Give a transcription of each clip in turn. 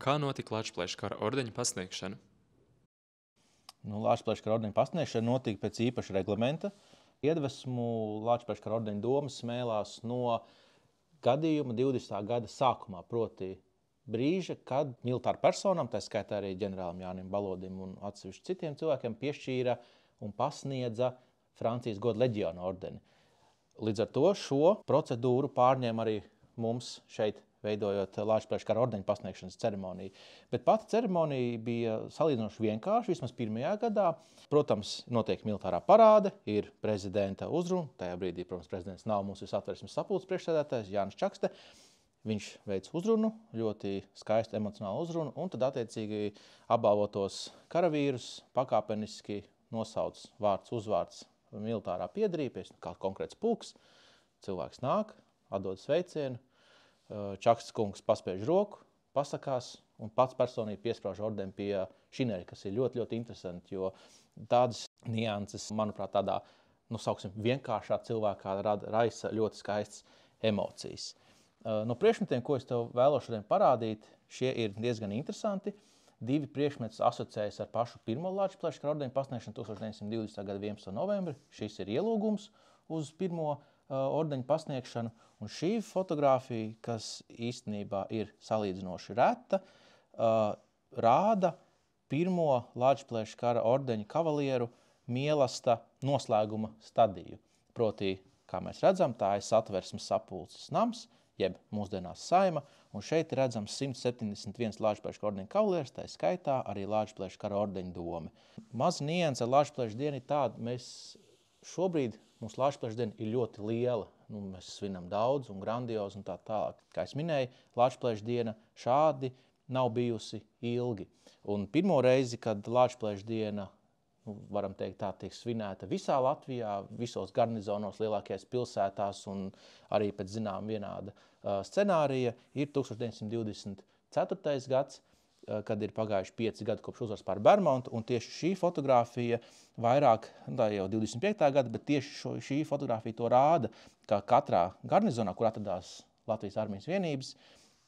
Kā notika Lāčplēša kara ordeņa pasniegšana? Lāčplēša kara ordeņa pasniegšana notika pēc īpaša reglamenta. Iedvesmu Lāčplēša kara ordeņa doma smēlās no gadījuma 20. gada sākumā, proti brīža, kad militāru personām, tā skaitā arī ģenerālim Jānim Balodim un atsevišķi citiem cilvēkiem, piešķīra un pasniedza Francijas goda leģiona ordeni. Līdz ar to šo procedūru pārņēma arī mums šeit, veidojot Lāčplēša kara ordeņa pasniegšanas ceremoniju. Bet pati ceremonija bija salīdzinoši vienkārša, vismaz pirmajā gadā. Protams, notiek militārā parāde, ir prezidenta uzruna. Tajā brīdī, protams, prezidents nav mūsu Satversmes sapulces priekšsēdētājs Jānis Čakste. Viņš veic uzrunu, ļoti skaistu emocionālu uzrunu, un tad attiecīgi apbalvotos karavīrus pakāpeniski nosauc vārds, uzvārds militārā piederība, kā konkrēts pulks. Cilvēks nāk, atdod sveicienu, Čakstes kungs paspiež roku, pasakās un pats personīgi piesprauž ordeni pie šineļa, kas ir ļoti, ļoti interesanti, jo tādas nianses, manuprāt, tādā, sauksim, vienkāršā cilvēkā raisa ļoti skaistas emocijas. No priekšmetiem, ko es tev vēlos šodien parādīt, šie ir diezgan interesanti. Divi priekšmeti asociējas ar pašu pirmo Lāčplēša kara ordeņa pasniegšanu 1920. gada 11. novembri. Šis ir ielūgums uz pirmo ordeņa pasniegšanu. Un šī fotogrāfija, kas īstenībā ir salīdzinoši reta, rāda pirmo Lāčplēša kara ordeņa kavalieru mielasta noslēguma stadiju. Proti, kā mēs redzam, tā ir Satversmes sapulces nams, jeb mūsdienās Saeima, un šeit redzams 171 Lāčplēša kara ordeņa kavalieris, tā skaitā arī Lāčplēša kara ordeņa dome. Maza nianse ar Lāčplēša dienu ir tāda, šobrīd mums Lāčplēša diena ir ļoti liela. Mēs svinam daudz un grandiozi un tā tālāk. Kā es minēju, Lāčplēša diena šādi nav bijusi ilgi. Un pirmo reizi, kad Lāčplēša diena, varam teikt tā, tiek svinēta visā Latvijā, visos garnizonos, lielākajās pilsētās un arī pēc zinām vienāda scenārija, ir 1924. gads, kad ir pagājuši 5 gadi kopš uzvaras pār Bermontu, un tieši šī fotogrāfija vairāk, tā jau 25. gada, bet tieši šī fotogrāfija to rāda, ka katrā garnizonā, kur atradās Latvijas armijas vienības,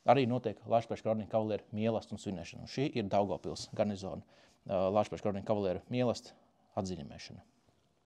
arī notiek Lāčplēša kara ordeņa kavalieru mielasta un svinēšana. Un šī ir Daugavpils garnizona Lāčplēša kara ordeņa kavalieru mielasta atziņemēšana.